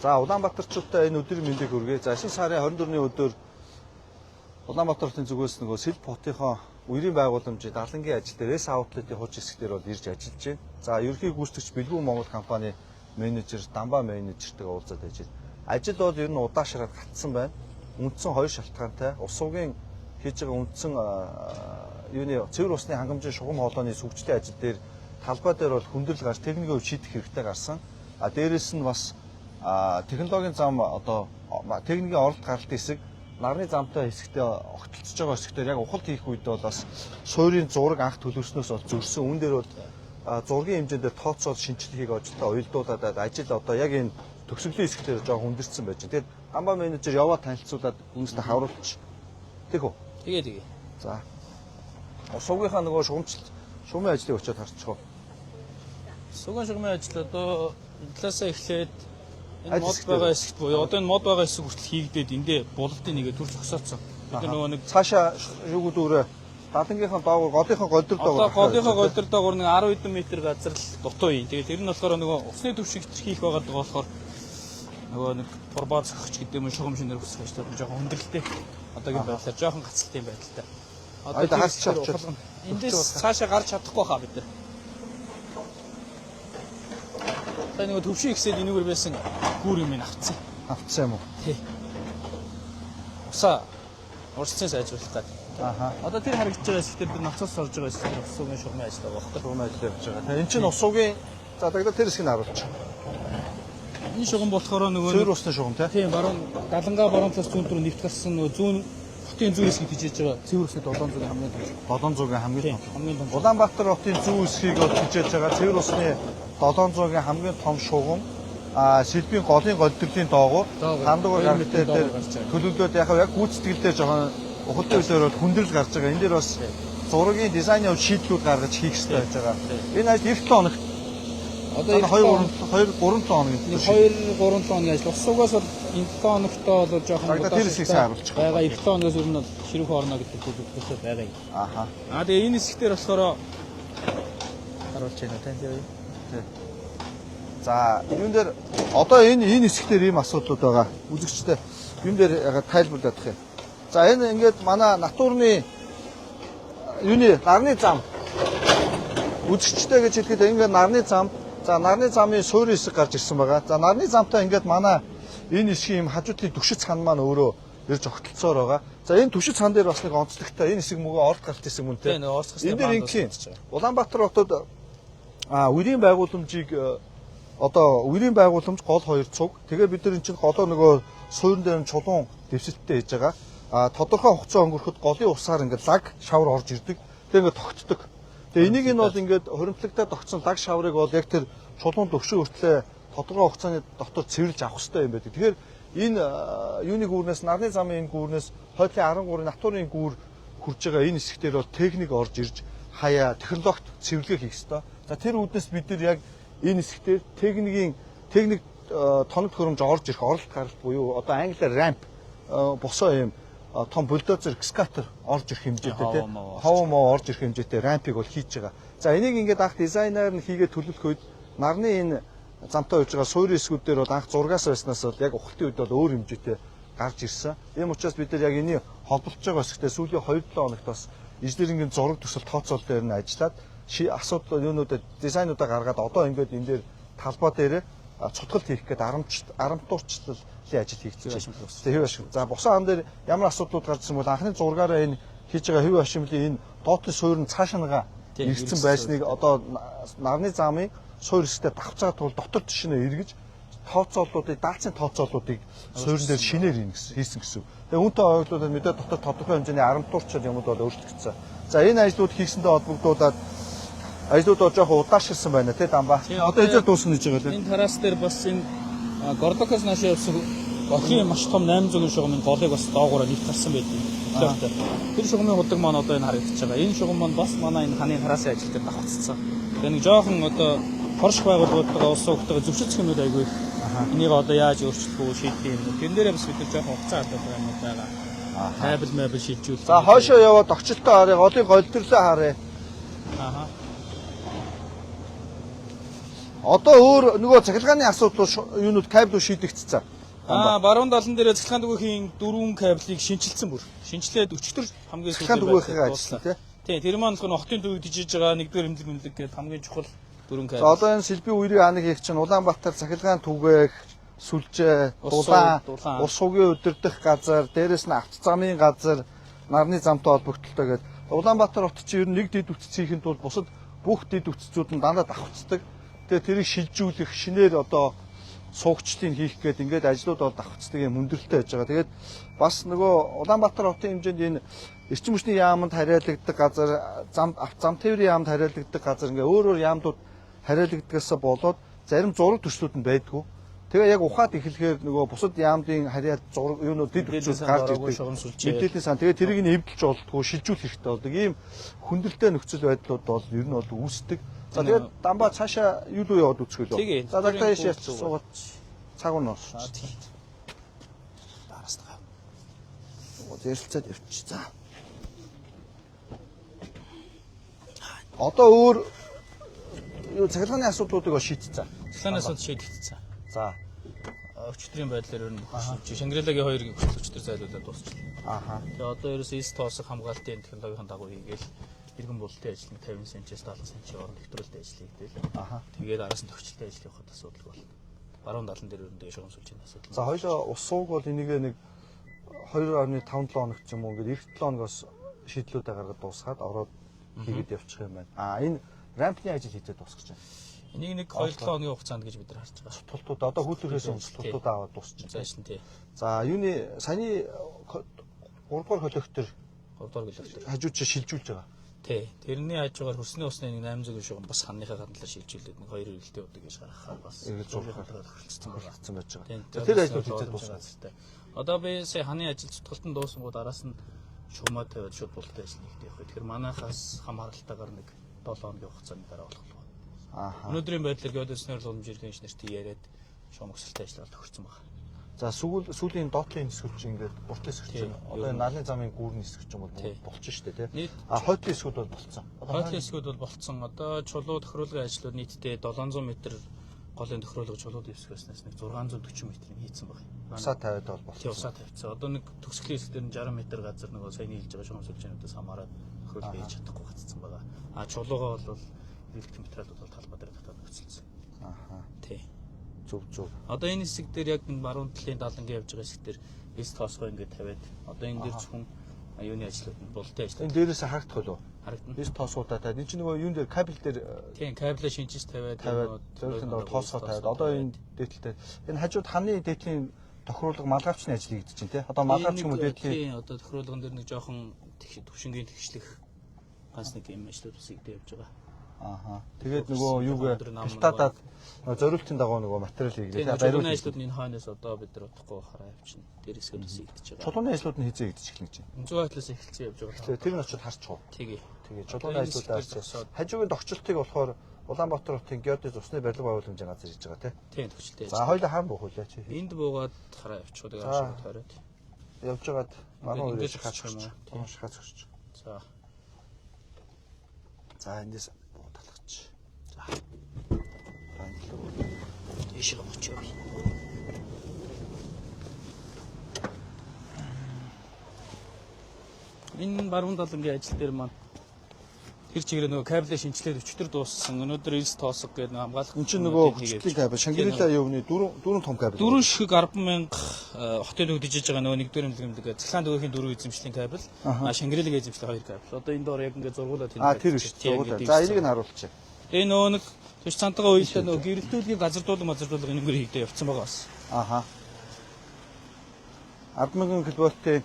За Улаанбаатарчуудаа энэ өдрийн мэндийг хүргэе. За шинэ сарын 24-ний өдөр Улаанбаатар хотын зүгээс нөгөө Сэлб хотынхоо үерийн байгууламжийн далангийн ажил дээр S outlet-ийн хууч хэсгээр бол ирж ажиллаж байна. За ерөнхий гүйцэтгэгч Бэлгүү Монгол компани менежер Дамба менежертэйгээ уулзаад байж байна. Ажил бол ер нь удаашраад гатсан байна. Үндсэн хоёр шалтгаантай. Ус сувгийн хийж байгаа үндсэн юуны цэвэр усны хангамжийн шугам хоолойны сүгчдийн ажил дээр талбай дээр бол хүндрэл гарч техникийн хувьд шийдэх хэрэгтэй гарсан. Дээрээс нь бас технологийн зам одоо техникийн оролт гаралт хэсэг нарны замтай хэсэгтээ огтлцож байгаа хэсэгтээ яг ухалт хийх үед бол бас суурийн зураг анх төлөвснөөс бол зөрсөн. Үүн дээр бол зургийн хэмжээндээ тооцоол шинжилгээг ожилтаа уялдуулаад ажил одоо яг энэ төгсгөлийн хэсгээр жоохон хүндэрсэн байж байна. Тэгээд Дамба менежер яваад танилцуулаад хүмүүстэй хавруулчих. Тэг үү? Тэгээ. За. Сувгийнхаа нөгөө шугамын ажлыг очиод харчих. Суган шугамын ажил одоо талаасаа эхлээд энэ мод байгаа хэсэгт буюу одоо энэ мод байгаа хэсэг хүртэл хийгдээд эндээ булалтын нэгэ төрж зогсооцсон. Бид нөгөө нэг цаашаа юу гэдүүрээ далангийнхаа доогуур голынхаа голдор доогуур голынхаа голдор доогуур нэг 10 хэдэн метр газар л дутуу юм. Тэгээд тэр нь болохоор нөгөө усны төвшиг хийх байгаа болохоор нөгөө нэг турбаа зохич гэдэг юм шугам шинээр хүсэх ажлууд нь жоохон хүндрэлтэй. Одоогийн байдлаар жоохон гацалтай байдалтай. Одоо хасчих авчих. Эндээс цаашаа гарч чадахгүй хаа бид нар. Нэг төвшин ихсээд энэгээр байсан гүүр юм авцсан. Авцсан юм уу? Тий. Усаа урьдчилан сайжруулах гэдэг. Одоо тэр харагдаж байгаа хэсгээр бид нацаас орж байгаа хэсгээр ус сувгийн шугамын ажил байгаа байхгүй. Шугамын ажил явж байгаа. Тэгээ эн чинь ус сувгийн за дагда тэр хэсгийг харуулчих. Энэ шугам болохоор нөгөө цэвэр усны шугам тий. Баруун далангаа баруун талаас зүүн рүү нэвт гарсан нөгөө зүүн хотын зүүн хэсгийг хижээж байгаа. Цэвэр усны 700-ийн хамгийн том. 700-ийн хамгийн том. Улаанбаатар хотын зүүн хэсгийг бол хижээж байгаа. Цэвэр усны 700-ийн хамгийн том шугам Сэлбийн голын голдрлын доогуур хандуугаар гарагтай дээр төлөвлөлөөд яг гүйцэтгэлдээ жоохон ухалтай үйлээр бол хүндрэл гарч байгаа. Энэ дээр бас зургийн дизайны шийдлүүд гаргаж хийх хэрэгтэй байж байгаа. Энэ ажил 9 хоног. Одоо 2 3 хоног. 2 3 хоногийн ажил. Ус сувгаас бол энэ 7 хоногтой бол жоохон тэр хэсгийг харуулчих. байгаа 9 хоногоос өмнө бол ширүүх орно гэдэг төлөвлөлтөй байгаа юм. Тэгээ энэ хэсгээр болохоор харуулж байна тийм. За юун дээр одоо энэ хэсгээр ийм асуудлууд байгаа. Үзэгчтэй юун дээр ягаад тайлбарлах юм. За энэ ингээд манай натурны юуны нарны зам үзэгчтэй гэж хэлэхэд ингээд нарны зам. За нарны замын суурин хэсэг гарч ирсэн байгаа. За нарны замтай ингээд манай энэ хэсгийн юм хажуудлын түшиц хан маань өөрөө ирж огтлцоор байгаа. За энэ түшиц хан дээр бас нэг онцлогтой энэ хэсэг мөгөө оролт гаралт хэсэг мөн тэ. Энэ дээр ингийн Улаанбаатар хотод үерийн байгууламжийг одоо үерийн байгууламж гол 2 цуг. Тэгээ бид нар энэ чинь голоо нөгөө суурин дээр чулуун дэвсэлттэй хийж байгаа. Тодорхой хугацаа өнгөрөхөд голын усаар ингээд лаг шавар орж ирдэг. Тэгээ ингээд тогтдог. Тэгээ энийг нь бол ингээд хуримтлагтай тогтсон лаг шаврыг бол яг тэр чулуун төвшин хүртлээр тодорхой хугацааны дотор цэвэрлж авах хэрэгтэй юм байдаг. Тэгэхээр энэ юуны гүүрнээс нарны замын энэ гүүрнээс хойдлын 13-ын натурын гүүр хүрж байгаа энэ хэсгээр бол техник орж ирж хаяа технологид цэвэрлэгээ хийх хэрэгтэй. За тэр үүднээс бид нар яг энэ хэсгээр техник тоног хөрөмж орж ирэх оролт гаралт буюу одоо англиар ramp босоо юм том бульдозер экскаватор орж ирэх хэмжээтэй тийм хов моо орж ирэх хэмжээтэй рампыг бол хийж байгаа. За энийг ингээд анх дизайнер нь хийгээд төлөвлөх үед нарны энэ замтай үйж байгаа суурин хэсгүүдээр бол анх зургаас байснаас бол яг ухалтын үед бол өөр хэмжээтэй гарч ирсэн. Ийм учраас бид нар яг энийг холболж байгаа хэсэгтээ сүүлийн 2-7 хоногт бас инженерингийн зураг төсөл тооцоол дээр нь ажиллаад асуудал юунуудад дизайнуудаа гаргаад одоо ингээд энэ дээр талбай дээр цутгалт хийх гээд арамтуурчлалын ажил хийгдэж байна. Хэв ашиг. За босоо хан дээр ямар асуудлууд гарсан бол анхны зургаараа энэ хийж байгаа хэв ашимлын энэ доотны суурь нь цаашаага ирсэн байсныг одоо нарны замын суурь хэсэгтээ давхцаад тул дотор тишнээ эргэж тооцооллуудыг даалцын тооцооллуудыг суурин дээр шинээр хийсэн гэсэн. Тэгээ үүнтэй ойглуулаад мэдээ дотор тодорхой хэмжээний арамтуурчил юмуд бол өөрчлөгдсөн. За энэ ажлууд хийсэндээ холбогдуулаад ажлууд бол жоохон удаашрсан байна тий Дамба. Одоо эзэр дуусна гэж байгаа лээ. Энэ тараас дээр бас энэ Гордокоос наашаа явсан охин маш том 800 шугамын голыг бас доогоороо нэвт гарсан байдаг. Тэр шугамын худаг маань одоо энэ харагдаж байгаа. Энэ шугам маань бас манай энэ ханы тарасын ажил дээр давхцсан. Тэгээ нэг жоохон одоо хорш байгууллагуудаа ус угтайгаа зөвшөөрөх юмуд айгүй. Энийг одоо яаж өөрчлөх үү шийдэх юм. Тэн дээрээ бас бид нар жоохон хугацаа алдаад байгаа. Тайбл мэбл шилжүүлэх. За хойшоо яваад огчлолтой харъя, голын голдөрлөө харъя. Одоо өөр нөгөө цахилгааны асуудал юунууд кабель шийдэгдсэн. Баруун далан дээр цахилгаан түгээхийн 4 кабелийг шинчилсэн бүр. Шинчлээд өчтөр хамгийн цахилгаан түгээхийн ажил тий. Тэр маань болохоор хотын төвөд дижиж байгаа 1-р эмнэлэг гэдэг хамгийн чухал 4 кабель. За одоо энэ Сэлбийн үерийн хааныг хийх чинь Улаанбаатар цахилгаан түгээх, сүлжээ, дулаан, ус сугийн өдөрдөх газар, дээрэс нь авто замын газар, нарны замтай холбогдолтой гэдэг. Улаанбаатар хот чинь ер нь нэг дэд үтцийн тулд бусад бүх дэд үтцүүд нь дандаа давхцдаг. Тэгээ тэрийг шилжүүлэх, шинээр одоо суугчлыг хийх гээд ингээд ажлууд бол давхцдаг юм хүндрэлтэй байж байгаа. Тэгээд бас нөгөө Улаанбаатар хотын хэмжээнд энэ эрчим хүчний яамд хариалагддаг газар, зам тээврийн яамд хариалагддаг газар ингээ өөр яамдууд хариалагдгаас болоод зарим зураг төслүүд нь байдгүй. Тэгээ яг ухаад эхлэхээр нөгөө бусад яамдын харьяат зураг юунууд дэд үтцүүд гарч ирдэг. Мэдээллийн сан. Тэгээ тэрийг нь эвдэлж болтгоо шилжүүлэх хэрэгтэй болдог. Ийм хүндрэлтэй нөхцөл байдлууд бол ер нь бол үүсдэг. За тэгээд дамбаа цаашаа юу руу яваад үцгэл үү? За дагтаа яаш суугаад цаг нь орч. Дараас таа. Зэрэлцээд явчих. За. Одоо өөр юу цахилгааны асуудлуудыг шийдчихсэн. Цахилгааны асуудал шийдэгдсэн. За. Өчтөрийн байдлаар ер нь Шангрилагийн 2-ын өчтөр зайлуулаад дуусчихлаа. Ааха. Тэгээ одоо ерөөсөө тоосох хамгаалтын технологийн дагуу хийгээл иргэн бололтын ажил нь 50 см-ээс 70 см орон нэвтрүүлэлт ажил хийгдээл. Ааха. Тэгээд араас нь төвчлөлтэй ажил явахад асуудал болно. Баруун далан дээр ер нь тэгээ шугамсуулжийн асуудал. За хоёлоо ус сууг бол энийг нэг 2.5-7 хоног ч юм уу ингээд 7 хоногоос шийдлүүдээ гаргаад дуусгаад ороод хийгээд явчих юм байна. Энэ рампны ажил хийгээд дуусгаж байна. Энийг нэг 2-7 хоногийн хугацаанд гэж бид нар харж байгаа. Тултууд одоо хүүтлэрээс тултуудаа аваад дуусчих. Заашин тий. За юуны саяны 3 дугаар коллектор 3 дугаар коллектор хажууд чи шилжүүлж байгаа. Тий. Тэрний хажуугаар хөрсний усны нэг 800 шугам бас ханныхаа гадналаа шилжүүлээд нэг 2 эргэлтэй удаг гэж гаргахаар бас хөрөлцсөн байж байгаа. Тэр ажлууд хийгээд дуусгасан. Одоо би сая ханы ажил цутгалтанд дуусангууд араас нь шугамаа тавиад шууд бололтой ажил нэгтэй явах. Тэгэхээр манайхаас хамааралтайгаар нэг 7 хоногийн хугацааны дараа болох болно. Ааха. Өнөөдрийн байдлаар геодезиснер уламжлалын инженертэй яриад шугам өсөлттэй ажиллаад тохирсон байна. За сүүлийн доотлын хэсгүүд чинь ингээд урт хэсгүүд чинь одоо энэ нарны замын гүүрний хэсэг ч юм бол болчихно шүү дээ тий. Хойдлын хэсгүүд бол болцсон. Хойдлын хэсгүүд бол болцсон. Одоо чулуу тохируулгын ажлууд нийтдээ 700 м голын тохируулга чулууны хэсэг байснаас нэг 640 м-ийг хийцэн байна. Усаа тавиад бол болцсон. Тий усаа тавьчихсан. Одоо нэг төгсгөлийн хэсэг дээр 60 м газар нөгөө саяны хэлж байгаа шугам сүлжээнүүдээс хамаарат тохируулга хийж чадахгүй гацсан байгаа. Чулуугаа бол электр материалууд бол талбай дээр татаад өгсөн. Ааха. Тий. Зөв. Одоо энэ хэсэг дээр яг энэ баруун талын далангийн явж байгаа хэсэг дээр эс тоосгоо ингээд тавиад одоо энэ дээр зөвхөн юуны ажлууд нь бололтын ажлууд. Энэ дээрээс харагдах болов. Харагдана. Эс тоосуудаа тавиад энэ чинь нөгөө юун дээр кабель дээр тийм кабель шинжиж тавиад зөвхөн тоосгоо тавиад одоо энэ дээдлээ энэ хажууд ханы дээдлийн тохируулга малгайчны ажил хийгдэж чинь тий. Одоо малгайч юм уу дээдлийн тийм одоо тохируулган дээр нэг жоохон төвшингийн тэгшлэх ганц нэг юм ажлууд бас игдээ явж байгаа. Ааха. Тэгээд нөгөө юугээ хилтаадаад зориултын дагуу нөгөө материал хийгээ. Бариулын ажлууд нь энэ хойноос одоо бид нар утахгүй хараа явчихна. Тэр хэсгүүд бас игдэж байгаа. Чулууны ажлууд нь хизээ игдэж эхэлнэ чинь. Зүүн талаас эхэлсэн явж байгаа. Тэр нь очиод харч уу. Тэгээ. Чулууны ажлуудаа харч. Хажуугийн догчлолтыг болохоор Улаанбаатар хотын геодез усны барилга байгууламжийн газар хийж байгаа тийм төвчлөлтэй. За хоёул хаан бохоолаа чи. Энд буугаад хараа явчих. Тэгээ ашигт хараад. Явж байгаад манай үрээс хаачих. Тийм хаачих. За. За эндээс буудалгач. За. Ишиг мочоо. Энэ баруун далангийн ажил дээр маань тэр чигээр нөгөө кабель шинжилээд өчтөр дууссан. Өнөөдөр элс тоосго гэдэг хамгаалах. Энд чинь нөгөө хүчтэй кабель, Шангрила юуны дөрвөн том кабель. 4 шиг 10,000 хотод өгдөж байгаа нөгөө нэгдүгээр эмнэлэг цахилгаан түгээхийн 4 эзэмшлийн кабель. Шангрилаг эзэмшлийн 2 кабель. Одоо энэ доор яг ингээ зургуулаад тийм. Тэр биш зургуулаа. За энийг нь харуулчих. Тэгээ нөгөө нэг төч цантагаа уйлаа нөгөө гэрэлтүүлгийн газардуулга энэгээр хийгдээ явцсан байгаа бас. Ааха. 10,000 кВт-ийн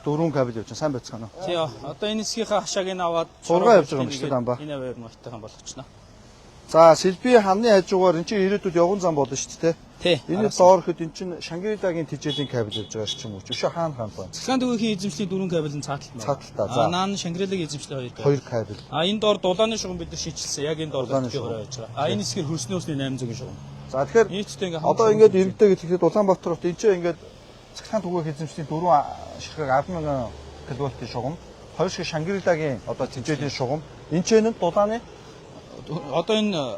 4 кабель явж сайн байцгаана уу? Тий. Одоо энэ хэсгийнхаа хашааг нь аваад 6 явж байгаа юм шиг дамба. Энэ аваар мартайхан болгочно. За Сэлбийн ханы хажуугаар эн чинь ирээдүйд явган зам болно шүү дээ. Тий. Энэ доорход эн чинь Шангрилагийн тижээлийн кабель явж байгаа ч юм уу. Өшөө хаана байна. Цахилгаан түгээхийн эзэмшлийн 4 кабель нь цааталт байна. Цааталтаа. За. Наан Шангрилагийн эзэмшлийн 2 кабель. Энэ доор дулааны шугам бид нар шийдчихсэн. Яг энэ доор дулааны байж байгаа. Энэ хэсгээр хөрсний усны 800 шугам. За тэгэхээр нийтдээ ингээ одоо ингээд иргэдэг гэхэд Улаанбаатар хот энэ чинь ингээд цахилгаан түгээх эзэмшлийн 4 ширхэг 10,000 кВт шугам, 2 шиг Шангрилагийн одоо тижээлийн шугам. Энд ч энэ дулааны одоо энэ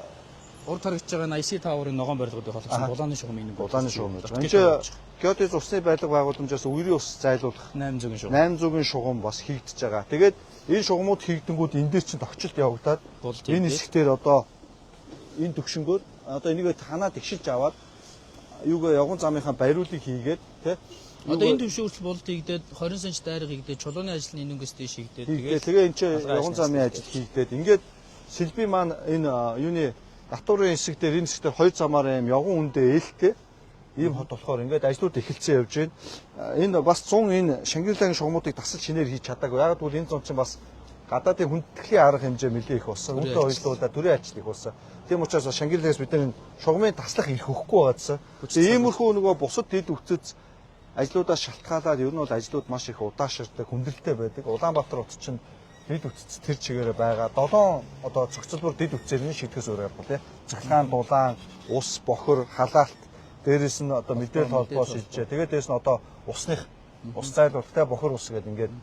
урд харагдж байгаа нь IC Tower-ын ногоон барилгуудыг холбосон улааны шугам нэг Улааны шугам гэж. Энд чинь геодез усны байлга байгууламжаас үерийн ус зайлуулах 800-ийн шугам. 800-ийн шугам бас хийгдэж байгаа. Тэгээд энэ шугамуд хийгдэнгүүд энэ дээр чинь тогтчлт явагдаад энэ хэсгээр одоо энэ төгшөнгөөр одоо энийг танаа тэгшилж аваад юугаа явган замынхаа бариулыг хийгээд тий. Одоо энэ төвшөөрөл болт хийгдээд 20 см дайраг хийгдээд чулууны ажлын энэнгээс дэш хийгдээд тэгээ энэ чинь явган замын ажил хийгдээд ингээд Сэлби маань энэ юуны натурын хэсэг дээр энэ хэсгээр 2 замаар юм явган үндэ ээлтэй ийм хот болохоор ингээд ажлууд эхэлсэн явж байна. Энэ бас 100 энэ Шангирлагийн шугамуудыг тасал шинээр хийж чадаагүй. Яг бол энэ зам чинь бас гадаадын хүндэтгэлийн арга хэмжээ нэлээ их болсон. Үүнтэй хоёулаа төрийн ажилт их болсон. Тийм учраас Шангирлагаас бид нар шугамын таслах ирэх өгөхгүй байгаадсан. Тэгээ иймэрхүү нөгөө бусад дэд үтцэц ажлуудаас шалтгаалаад ер нь бол ажлууд маш их удаашрдаг, хүндрэлтэй байдаг. Улаанбаатар хот чинь дэд үтцэц тэр чигээрээ байгаа. 7 одоо цогцлбор дэд үтцээр нь шийтгэс өөрөөр тий. Цахилгаан, дулаан, ус, бохор, халаалт дээрээс нь одоо мэдээлэл холбоо шилжээ. Тэгээд дээрээс нь одоо усных ус зайлуултай бохор ус гэдэг ингээд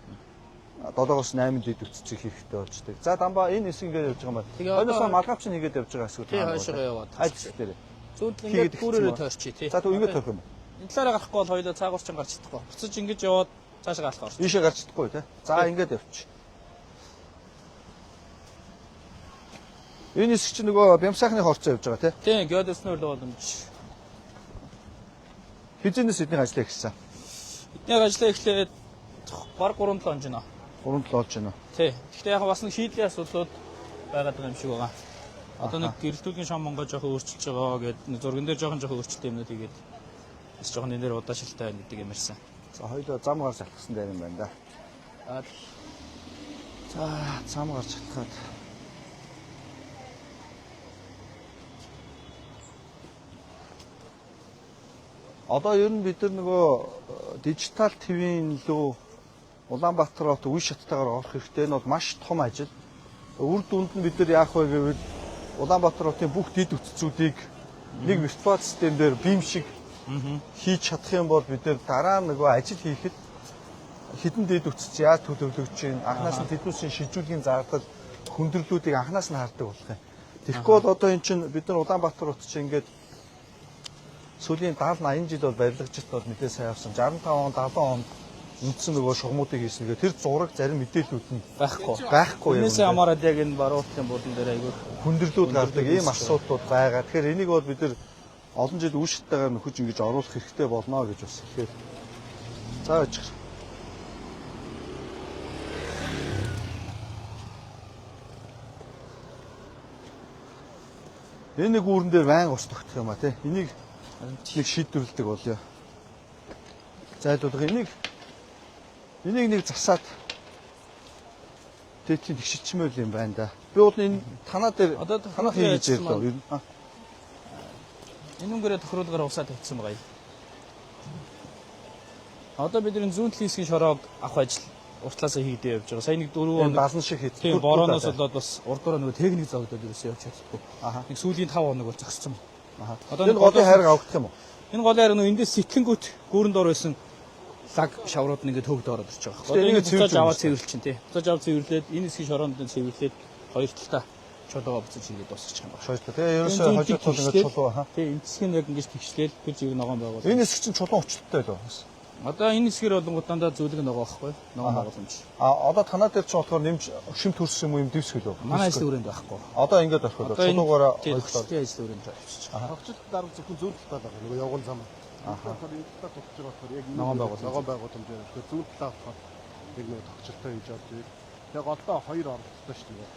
7-8 дэд үтцийг хийхтэй болждаг. За дамбаа энэ хэсэг ингээд явж байгаа юм байна. Хойноос малгавч нь хийгээд явж байгаа хэсгүүд. Тий хойшоо яваад. Аль хэсэг дээр. Зүүн ингээд бүрээрээ тойрчих тий. За тэг ингээд тойрох юм уу? Энэ талаараа гарахгүй бол хоёулаа цаагуурч гарч чадахгүй. Буцаж ингэж яваад цаашаа гарах орч. Ийшээ гарч чадахгүй тий. За ингээд явчих. Энэ хэсэг чинь нөгөө Бямсаахны хорцоо явж байгаа тий. Тий геодесны үйл боломж. Хизэнээс эдний ажлаа эхэлсэн. Эдний ажлаа эхлээд баг 3-7 он жина. 3-7 болж байна. Тий. Гэхдээ яг бас нэг шийдлийн асуудлууд байгаад байгаа юм шиг байгаа. Одоо нэг гэрэлтүүлгийн шам монгоо жоохон өөрчилж байгаа гэдэг зурган дээр жоохон өөрчлөлт юмнууд хийгээд бас жоохон энэ дээр удаашилтай байна гэдэг юм ярьсан. За хоёулаа зам гарч шалтгасан дээр юм байна да. За зам гарч шалтгаад. Одоо ер нь бид нар нөгөө дижитал ТV-ийн лөө Улаанбаатар хот үе шаттайгаар орох хэрэгтэй. Энэ бол маш том ажил. Үр дүнд нь бид нар яах вэ гэвэл Улаанбаатар хотын бүх дэд үтцүүдийг нэг виртуал систем дээр бим шиг хийж чадах юм бол бид нар дараа нөгөө ажил хийхэд хідэн дэд үтц яаж төлөвлөгдөж чинь анханаас нь тэднүүсийн шижүүлгийн зардал хүндрэлүүдийг анханаас нь хардаг болох юм. Тэгэхгүй бол одоо эн чинь бид нар Улаанбаатар хот чинь ингээд сүүлийн 70-80 жил бол барилгажт бол мэдээ сайн явсан. 65 он 70 онд үндсэн нөгөө шугамуудыг хийсэн. Тэр зураг зарим мэдээлүүд нь байхгүй юм. Энэсээ хамаараад яг энэ баруутлын будан дээр айгүй хүндрэлүүд гардаг ийм асуудлууд байгаа. Тэгэхээр энийг бол бид нар олон жил үе шаттайгаар нөхөж ингэж оруулах хэрэгтэй болно гэж бас ихээр. За яж. Энэ нэг үүрэн дээр байн ус тогтох юм а тий. Энийг нэг шийдвэрлэдэг болё. Зайлуулга энийг нэг засаад тэтгэн тэгшилчмэл юм байна да. Би бол энэ танаа дээр танаа хийж ярьлаа. Ер нь энэ өнгөрөө тохируулгаар усаа тавьсан байгаа юм. Одоо бидний зүүн талын шороог авах ажил уртлаасаа хийгдээ явж байгаа. Сая нэг 4 хоног балан шиг хийх. Тийм борооноос болоод бас урдуур нөгөө техник зогдоод ерөөсөө явж чадахгүй. Нэг сүүлийн 5 хоног бол зогссон. Одоо энэ голын хайрыг авах юм уу? Энэ голын хайр нөгөө эндээс сэтгэнгүүт гүүрэн дор байсан лаг шаврууд нь ингээд төгд ороод ирж байгаа. Одоо энэ буцааж аваад цэвэрлчин тий. Буцааж аваад цэвэрлээд энэ хэсгийн шороонд нь цэвэрлээд хоёр талаа чулуугаа буцаж ингээд дуусчих юм байна. Шойж та. Тэгээ ерөөсөө хожид тул ингээд чулуу хаа. Тий энэ хэсгийг яг ингээд тэгшлээл тэр зэвэг ногоон байгуул. Энэ хэсэг чинь чулуун өчлөлттэй л байна. Одоо энэ хэсгээр болонгууд дандаа зүйлэг ногоо байхгүй. Ногоон байгууламж. Одоо танаа дээр ч болохоор нэмж шимт төрсөн юм дэвсгэл үү? Манай ажил өрөөнд байхгүй. Одоо ингээд орхиод чулуугаараа ойлгохоор ажил өрөөнд авчиж. Тогтчол дарга зөвхөн зүүн талаа байгаа. Нөгөө явган зам. Тэгэхээр энэ талаа тогтж байгаа болохоор яг ногоон байгууламж. Тэгэхээр зүүн талаа болохоор яг нөгөө тогтчолтой хийж авдаг. Яг одоо хоёр оролцолтой шүү дээ.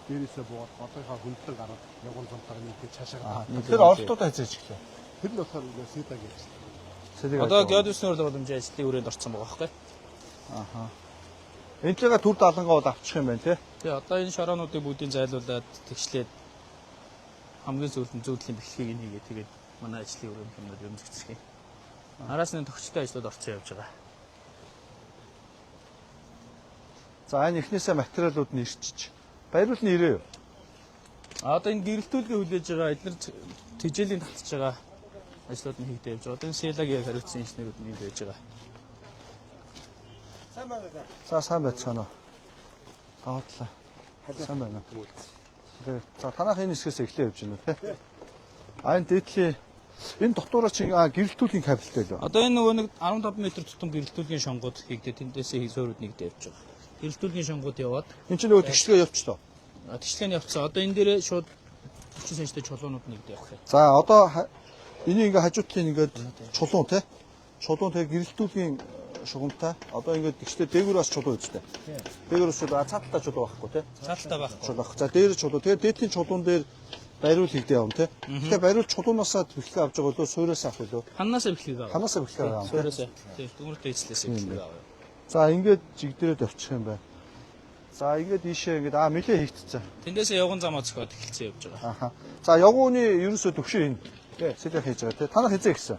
Дээрээсээ буугаад голынхаа хөндлөн гараад явган замтайг нэг цаашаа. Тэр оролтуудаа хийж эхлэв. Тэр нь болохоор нөгөө сидаг гэж. Одоо геодесны үйл боломжийн ажлын өрөөнд орсон байгаа байхгүй. Энтэйгээ төр далангаа бол авчих юм байна тий. Тий одоо энэ шороонуудыг бүгдийг зайлуулад тэгшлээд хамгийн сүүлд нь зүүдлийн бэлхийг нь хийгээд тэгээд манай ажлын өрөөнд юмнууд өмсгцгий. Араас нь төгсөлтэй ажлууд орцсон явж байгаа. За энэ эхнээсээ материалууд нь ирчиж. Баяруул нь ирээ юу? Одоо энэ гэрэлтүүлгээ хүлээж байгаа эдгээр тэжээлийн татж байгаа ажлууд нь хийгдэж явж байгаа. Одоо энэ селагийн хариуцсан инженерүүд нь хийж байгаа. За сайн байцгаана уу. Таатлаа. Сайн байна уу? За танах энэ хэсгээс эхлэе явж байна тий. А энэ дээдлийн энэ дотоороо чи гэрэлтүүлгийн кабелтэй л. Одоо энэ нөгөө нэг 15 м тутам гэрэлтүүлгийн шонгууд хийгдээ тэндээсээ зөөрөд нэгдээ явж байгаа. Гэрэлтүүлгийн шонгууд яваад Энд чинь нөгөө тэгшлэгээ явчихлоо. тэгшлэгийн явцсан. Одоо энэ дээрээ шууд 40 см чулуунууд нэгдээ явах юм. За одоо энийг ингээ хажуутлын ингээд чулуун тий. Чулуун тэгээ гэрэлтүүлгийн шугамтай. Одоо ингээд тэгшлээ дээгүүр бас чулуу үстэй. Дээгүүр чулуу цааталтаа чулуу байхгүй тий. Цаалтаа байхгүй. Чулуу. За дээр чулуу. Тэгээ дээдлийн чулуун дээр бариул хийгдээ явна тий. Тэгэхээр бариул чулуунаасаа бэлхээ авч байгаа лөө суйраас авах лөө. Ханаасаа бэлхийг аваа. Ханаасаа бэлхээ аваа. Суйраасаа. Тийм дөнгөртөө эцлээсээ бэлхийг аваа. За ингээд жигдэрээд явчих юм байна. За ингээд ийшээ ингээд нилээ хийгдчихсэн. Тэндээсээ явган замаа зөхиод эхэлсэн явж байгаа. Аха. За явгууны ерөөсөө төвшөө энэ. Тий. Сэлэх хийж байгаа тий. Танах хизээ гисэн.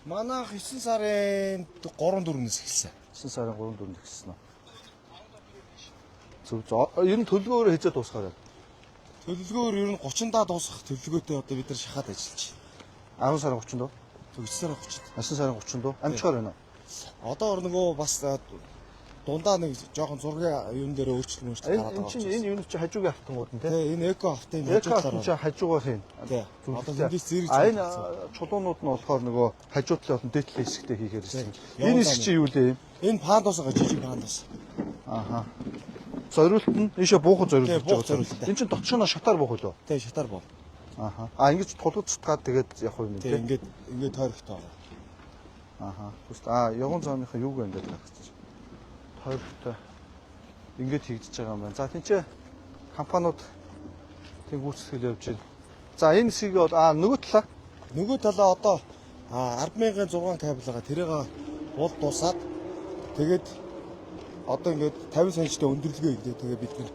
Манайх 9 сарын 3-4-өөс эхэлсэн. 9 сарын 3-4-нд гисэн нь. Зөв. Ер нь төлөвлөгөөрөө хизээ дуусгаарай. Төлөвлөгөөр ер нь 30-даа дуусгах төлөвлөгөөтэй одоо бид нар шахаад ажиллаж байна. 10 сарын 30 дөө. 9 сарын 30-нд. 9 сарын 30 дөө. Амжихаар байна. Одоо нөгөө бас дундаа нэг жоохон зургийн юун дээр өөрчлөлт гараад Энэ байгаа. чинь энэ юуны чи хажуугийн автомууд нь тий. Тэ энэ эко автын Эко автомат чи хажуугаар хийн. Тэ. Одоо хэндээс зэрэг Энэ чулуунууд нь болохоор нөгөө хажуутлын болон дээдлийн хэсэгтээ хийхээр ирсэн. Энэ хэсэг чи юу лээ? энэ пандус байгаа жижиг пандус. Аха. Зориулт нь ийшээ буухад зориулт. Тий, буух зориулттай. Энэ чинь дотчоно шатаар буух лөө. Тэ шатар боо. Аха. Ингэж тулгад цутгаад тэгээд явах юм Тэ тий. ингээд тойрогтой байгаа. Аха. Түст явган цооныхоо юуг ингээд гаргацчих. Тойрогтой. Ингээд хийгдэж байгаа юм байна. За тэнцээ компаниуд тийм гүйцэтгэл явж байна. За энэ хэсгийг нөгөө талаа Нөгөө талаа одоо 10,006 кабель байгаа. Тэрийг уул дуусаад тэгээд одоо ингээд 50 см-тэй өндөрлөгөө хийгдээ. Тэгээд бид нар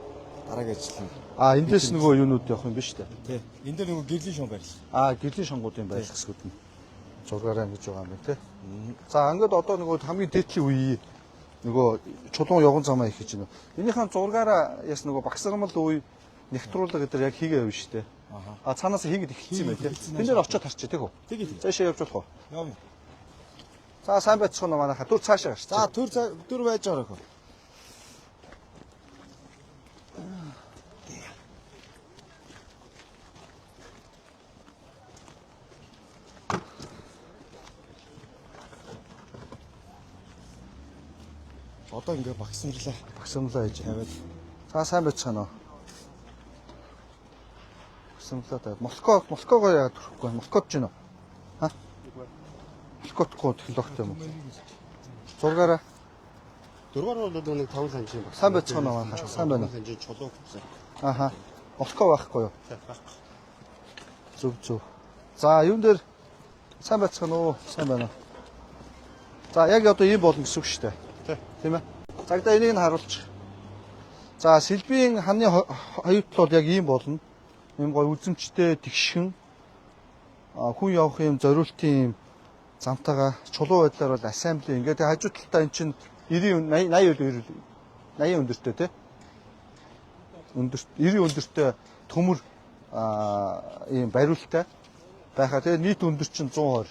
дараагийн ажиллана. эндээс нөгөө юунууд явах юм биш үү? Тий. Энд дээр нөгөө гэрлийн шон барьсан. Гэрлийн шонгуудын байх хэсгүүд нь зургаараа ингэж байгаа юм байна тий. За ингээд одоо нөгөө хамгийн дээдлийн үе нөгөө чулуун явган замаа их хийж байна. Энийхэн зургаараа яс нөгөө багсармал үе нэгтруулга гэдэг яг хийгээ явна шүү дээ. Цаанаас хийгээд эхэлсэн юм байна тий. Тэн дээр очиод харчих тий хөө. Тэгээд Цаашаа явж болох уу? явна. За сайн байцгаана манайха. Түр цаашаа гарч. За төр байж байгаа хөө. Одоо ингээ багсамжлаа. Багсамлаа хийж Тавиад. За сайн байцгаана. Багсамлаа тавиад. Москогоо яагаад төрөхгүй? Москод ч гинөө. Москодгүй технологитой юм уу? Зургаараа Дөрвөр бол нэг 5 санжийн багс. сайн байцгаана манайха. Сайн байна. Санжийн чулуу гэсэн. Аха. Москов байхгүй юу? Зөв. За юун дээр сайн байцгаана уу? Сайн байна. За яг одоо ийм болно гэсэн үг шүү дээ. Тийм ээ. Цагдаа энийг нь харуулчих. За сэлбийн ханы хоёрт бол яг ийм болно. Ийм гой үзэмжтэй тэгшхэн хүн явах юм зориултын юм замтайгаа чулуу байдлаар бол ассембли ингээд хажуу талдаа эн чинь 90 өндөртэй тий. 90 өндөртэй төмөр ийм бариулттай байхаа тэгээ нийт өндөр чинь 120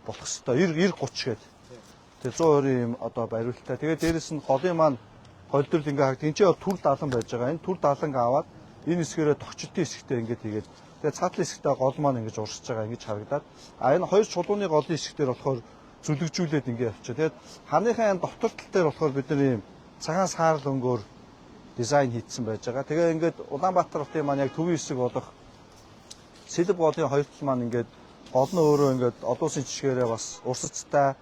болох хэвээр 90 30 гээд. Тэгээ 120 ийм одоо бариулттай. Тэгээ дээрэс нь голын маань холдвол ингээ хагд. Энд чинь түр даалан байж байгаа. Энэ түр дааланг аваад энэ хэсгээрээ тогтчдын хэсэгтээ ингээд хийгээд тэгээ цаатлын хэсэгтээ гол маань ингэж урсж байгаа ингэж харагдаад. Энэ хоёр чулууны голын хэсгээр болохоор зүлэгжүүлээд ингээ явчихаа. Тэгээд ханыхаа дотор тал дээр болохоор бид нар ийм цагаан саарл өнгөөр дизайн хийдсэн байж байгаа. Тэгээ ингээд Улаанбаатар хотын маань яг төвийн хэсэг болох Сэлб голын хоёр тал маань ингээд гол нь өөрөө ингээд олон улсын жишгээрээ бас урсацтай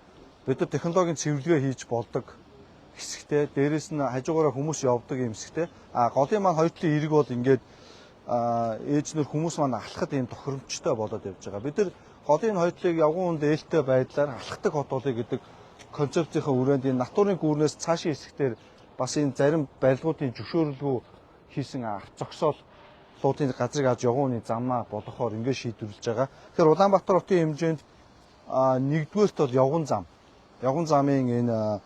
бид нар технологийн цэвэрлэгээ хийж болдог хэсэгтэй. Дээрээс нь хажуугаараа хүмүүс явдаг юм хэсэгтэй. Голын маань хоёр талын эрэг бол ингээд ээжнэр хүмүүс маань алхахад ийм тохиромжтой болоод явж байгаа. Бид нар голын хоёр талыг явган үнд ээлтэй байдлаар алхахдаг хот болъё гэдэг концептийнхаа үрээнд энэ натурын гүүрнээс цаашийн хэсэгтэр бас энэ зарим барилгуудын зөвшөөрлгөө хийсэн авч зогсоол луудын газрыг авч явган үний замаа болгохоор ингээд шийдвэрлэж байгаа. Тэгэхээр Улаанбаатар хотын хэмжээнд нэгдүгээрт бол явган зам. Явган замын энэ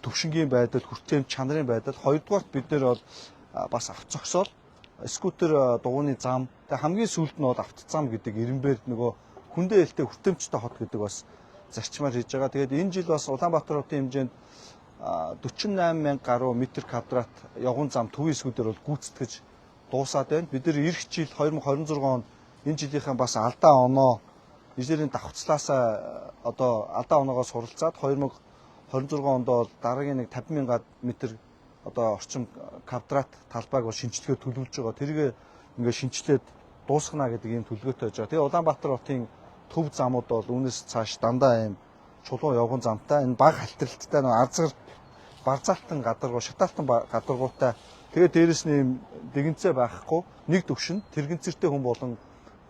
төвшингийн байдал, хүртээмж чанарын байдал, хоёрдугаарт бид нэр бол бас авч зогсоол скутер дугууны зам. Тэгээ хамгийн сүүлд нь бол автозам гэдэг Эренбээр нөгөө хүндээ ээлтэй хүртээмжтэй хот гэдэг бас зарчмаар хийж байгаа. Тэгээд энэ жил бас Улаанбаатар хотын хэмжээнд 48,000 гаруй метр квадрат явган зам төвийн хэсгүүдээр бол гүйцэтгэж дуусаад байна. Бид нар эх жил 2026 он энэ жилийнхэн бас алдаа оноо инженерийн давхцлаасаа одоо алдаа оноогоо суралцаад 2026 онд бол дараагийн нэг 50,000 метр одоо орчим квадрат талбайг бол шинжилгээ төлөвлөж байгаа. Тэрийг ингээд шинжилээд дуусгана гэдэг ийм төлөвлөгөөтэй байж байгаа. Тэгээ Улаанбаатар хотын төв замууд бол үүнээс цааш дандаа ийм чулуун явган замтай энэ баг халтралттай нэг азар барзаалтан гадаргуу шатаалтан гадаргуутай тэгээ дээрэс нь дэгэнцээ байхгүй нэг төвшин тэрэгцэртэй хүн болон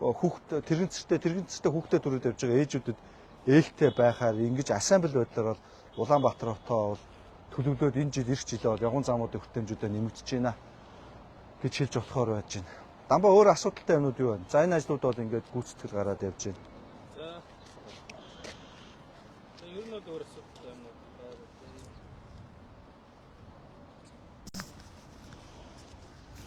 хүүхд тэрэгцэртэй хүүхдэд төрөд явж байгаа ээжүүдэд ээлтэй байхаар ингэж ассамбл байдлаар бол Улаанбаатар хотоо бол төлөвлөөд энэ жил эх жилээ бол явган замуудын хүртээмжүүдэд нэмэгдэж байна гэж хэлж болохоор байж байна. Дамбаа өөр асуудалтай юмнууд юу вэ? За энэ ажлууд бол ингээд гүйцэтгэл гараад явж байна. За ер нь бол өөр асуудалтай юмнууд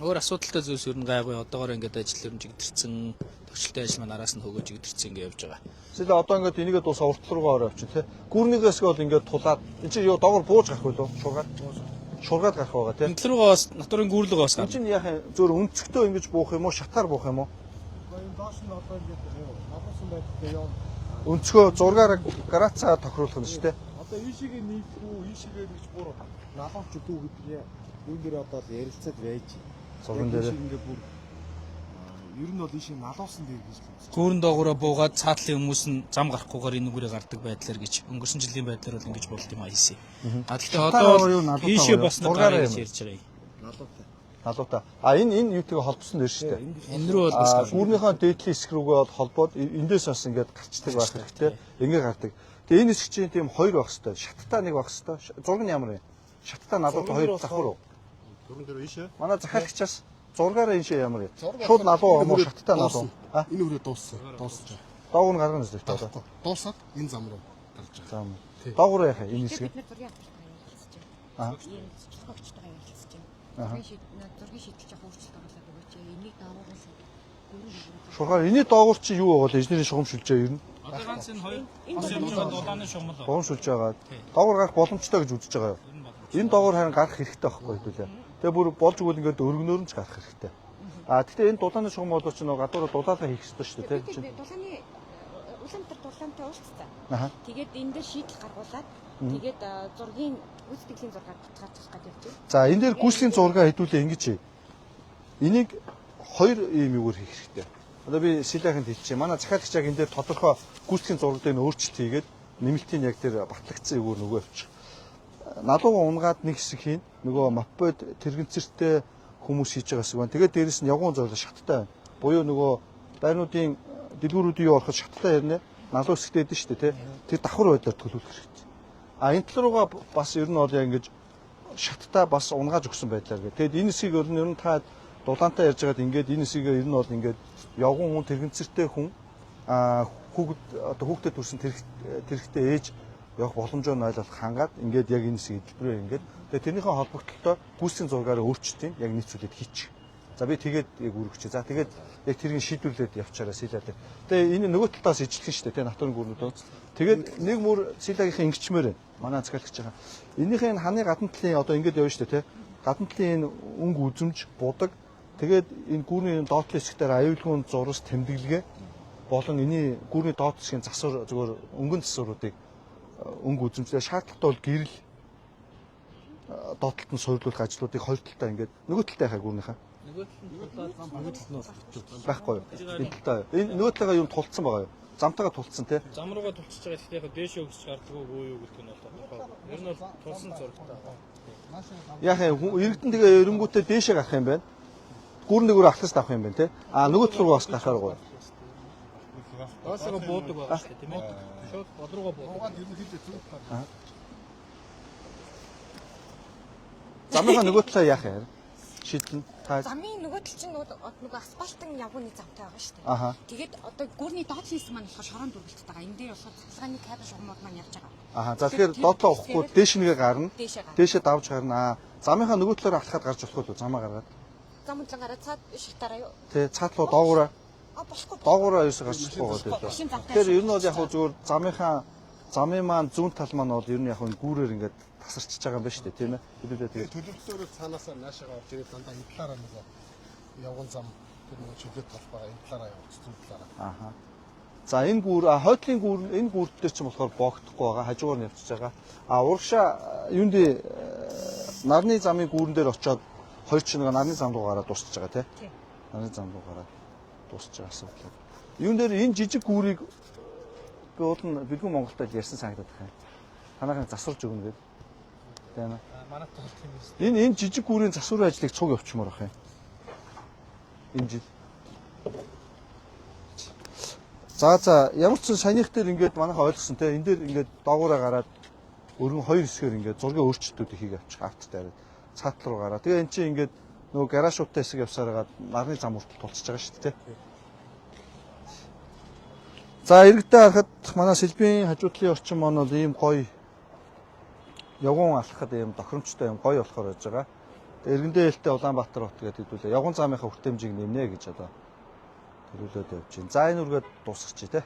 өөр асуудалтай зүйлс ер нь гайгүй одоогоор ингээд ажил ер нь жигдэрсэн төвчлөлтэй ажил маань араас нь хөгөөж жигдэрсэн ингээд явж байгаа. Эсвэл одоо ингээд энийгээ дуусаа урт руугаа орой авчих тий. Гүүрнийгээс бол ингээд тулаад энэ чинь юу доогор бууж гарах байлоо шургаад гарах байгаа тий. Энтэл рүүгээ бас натурын гүүрлэг бас Энэ чинь яхаа зөөр өнцгтөө ингэж буух юм уу шатаар буух юм уу? Энэ доош нь одоо ингээд нагуулсан байдалтай яв. Өнцгөө зургаараа грацаа тохируулах нь шүү дээ. Одоо ийшээгээ нийлэхгүй, ийшээгээ нэгж бүр налууч үгүй гэдгийг үүн дээр одоо ярилцаад байж. Зурган дээр ингээд бүр ер нь бол ийшээ налуусан дээр гэж л үзсэн. гүүрэн доогоороо буугаад цаатлын хүмүүс нь зам гарахгүйгээр энэ үгээрээ гардаг байдлаар гэж өнгөрсөн жилийн байдлаар бол ингэж болд юм а хийсэн. А тэгэхээр одоо ийшээ бас зургаараа гэж ярьж байгаа юм. Налуутай. налуута. А энэ юутайгаа холбосон дээр шүү дээ. Энэ рүү бол бас Гүүрнийхээ дээдлийн хэсэг рүүгээ бол холбоод эндээс бас ингээд гарчдаг байх хэрэгтэй. Ингээ гардаг. Тэгээ энэ хэсэг чинь тийм хоёр байх хэрэгтэй. Шаттаа нэг байх хэрэгтэй. Зураг нь ямар юм? Шаттаа налуута хоёр завхар уу? Түрэн дээр ийшээ. Манай захиалагчаас зургаараа энэ шиг ямар юм? Шууд налуу юм уу шаттаа налуу? А Энэ үрээ дууссан. Дууссан. доогуур нь гаргана зүгт одоо. Дуусаад энэ зам руу гарч байгаа. Зам. Доогуур яхаа энэ хэсэг. Бид нар зургийн авчиртайгаа ярилцж байна. Энэ цэцлэгчтэйгээ ярилцж байна. Зургийн шийдэлж явах өөрчлөлт оруулаад өгөөч. Энийг дагуулсан шүү. Шургаар энэний доогуур чи юу байгаа вэ? Инженерийн шугамшилжээ ер нь. одоо ганц энэ хоёр дулааны шугамл. Шугамшилж байгаа. Доогуур гарах боломжтой гэж үзэж байгаа юу? Энэ доогуур харин гарах хэрэгтэй байхгүй хэвлээ. Тэгээ бүр болж игэл ингээд өргөнөөр нь ч гарах хэрэгтэй. А гэхдээ энэ дулааны шугам бол ч нөгөө гадуур дулаалга хийх хэрэгтэй шүү дээ тийм. Дулааны Улаанбаатар дулаантай уулзсан. Аха. Тэгээд энэ дээр шийдэл гаргуулад тэгээд зургийн гүйцэтгэлийн зургаар баталгаажуулах гэж явж байна. За энэ дээр гүйцэтгэлийн зургаа хэдүүлээ ингэж хий. Энийг хоёр ийм юугаар хийх хэрэгтэй. Одоо би сэлэхэнд хэлчихье. Манай захиалагч яг энэ дээр тодорхой гүйцэтгэлийн зураг дээр өөрчлөлт хийгээд нэмэлтийн яг тэр батлагдсан юугаар нөгөө авчих. Налууга унгаад нэг хэсэг хийн. Нөгөө мапбод тэрэгцэртэй хүмүүс хийж байгаа хэсэг байна. Тэгээд дээрэс нь явган зурлал шаттай байна. Буюу нөгөө байрнуудын дэлгүүрүүдийн юу ороход шаттай ярнэ. Налуу хэсэгтэй дээ шүү дээ, тий. Тэр давхар байдлаар төлөвлөх хэрэгтэй. А энэ тал руугаа бас ер нь бол яг ингэж шаттай бас унгааж өгсөн байдлаар гэ. Тэгэд энэ хэсгийг ер нь та дулаантай ярьж байгаад ингээд энэ хэсгийг ер нь бол ингээд явган хүн тэрэгцэртэй хүн хүүхдэд төрсэн тэрэгтэй ээж явах боломжоо нойлох хангаад ингээд яг энэ хэсгийг хэлбэрээр ингээд тэгээ тэрнийхээ холбогдлолтой гүйцэтгэлийн зургаараа өөрчлөлтийн яг нийцүүлээд хийчих. За би тэгээд яг үргэлжлэе. За тэгээд яг тэрийг шийдвэрлээд явчаараа сэлээд. Тэгээ энэ нөгөө талаас ижилхэн шүү дээ тий натурын гүрнүүд. Тэгээд нэг мөр силагийнхаа ингэчмээр байна. Манай захиалагч байгаа. Энийхээ энэ ханы гадна талын одоо ингэж явна шүү дээ тий. Гадна талын энэ өнгө үзэмж будаг. Тэгээд энэ гүүрний доотлын хэсгээр аюулгүй зурс тэмдэглэгээ болон энэ гүүрний доод хэсгийн засвар зөвөр өнгөн засваруудыг өнгө үзэмжлээ шаардлагатай бол гэрэл доотлолт нь суйрлуулах ажлуудыг хоёр талдаа ингээд нөгөө талтай хаа гүүрнийхаа байхгүй юу? Энэ талаа. Энэ нөгөө талаа юм тулцсан байгаа юу? Замтайгаа тулцсан тий. Зам руугаа тулцж байгаа ихтэй яг дээшээ өгсөж гардаггүй юу гэх нь бол ер нь бол тулсан зурагтай. Яг иргэдэн тэгээ эренгүүтээ дээшээ гарах юм байна. Гүүрний гүр ахлаас авах юм байна тий. А нөгөө тал руу бас гарахаар гоё. Доосоо буудаг байгаа шүү дээ тийм ээ. Шууд бод руугаа буудаг. Замынхаа нөгөө талаа яах юм? Шийдэн та Замын нөгөө тал чинь нөгөө асфальтын явгууны замтай байгаа шүү дээ. Аха. Тэгээд одоо гүүрний доотлын хэсэг маань болохоор шорон дүргэлттэй байгаа. Энэ дээр болохоор цахилгааны кабель шугамуд маань явж байгаа. Аха. За тэгэхээр доотлоо уухгүй дээш нэгэ гарна. Дээшээ гарна. Дээшээ давж гарна. Замынхаа нөгөө талаар алхаад гарч болохгүй л замаа гаргаад. Зам удлан гараад цаад шигтаараа юу? Тэ цаатлуу доогуура Болохгүй. доогуура юусе гарч болохгүй дээ. Тэгэхээр ер нь бол яг хөө зүгээр замын маань зүүн тал маань бол ер нь яг хөө гүүрээр ингээд тасарчж байгаа юм байна шүү дээ тийм ээ. Хэдүүлээ тэгээд Төлөвлөлтөөр цаанаасаа наашаага орж ирээд дандаа энэ талаараа нөгөө явган зам тэр нэг чөлөөт тал байгаа энэ талаараа явуулж зүүн талаараа. Аха. За энэ гүүр хойтлын гүүр энэ гүүрд дээр ч болохоор боогдохгүй байгаа хажуугаар нь явчихж байгаа. Урагшаа юунд нарны замын гүүрэн дээр очиод хоёр ч нэг нарны зам руу гараад дуусчихж байгаа тий. Нарны зам руу гараад дуусчихж байгаа асуудал. Юун дээр энэ жижиг гүүрийг би уул нь бэлгүүн Монголд ярьсан санагдаад байна. Танайхын засварж өгнө гэдэг. Тийм ээ. Манай тул тийм Энэ жижиг гүүрийн засварын ажлыг цуг явуулчмаар байна. Энэ жил. За ямар ч санийх дээр ингээд манайха ойлгосон те энэ дээр ингээд доогоороо гараад өргөн хоёр хэсгээр ингээд зургийн өөрчлөлтүүд ихийг авчих авттай хараад цаатал руу гараа. Тэгээ эн чинь ингээд нөгөө гаражуудтай хэсэг явсараад нарны зам хүртэл тулцж байгаа шүү дээ те. За иргэдээ харахад манай Сэлбийн хажуудлын орчин маань бол ийм гоё явган алхахад ийм тохиромжтой юм гоё болохоор байж байгаа. Тэгээ иргэндээ хэлтэй Улаанбаатар хот гэдэг хэдүүлээ явган замынхаа хүртээмжийг нэмнэ гэж одоо тэрүүлээд явж байна. За энэ үргээд дуусгачих тий.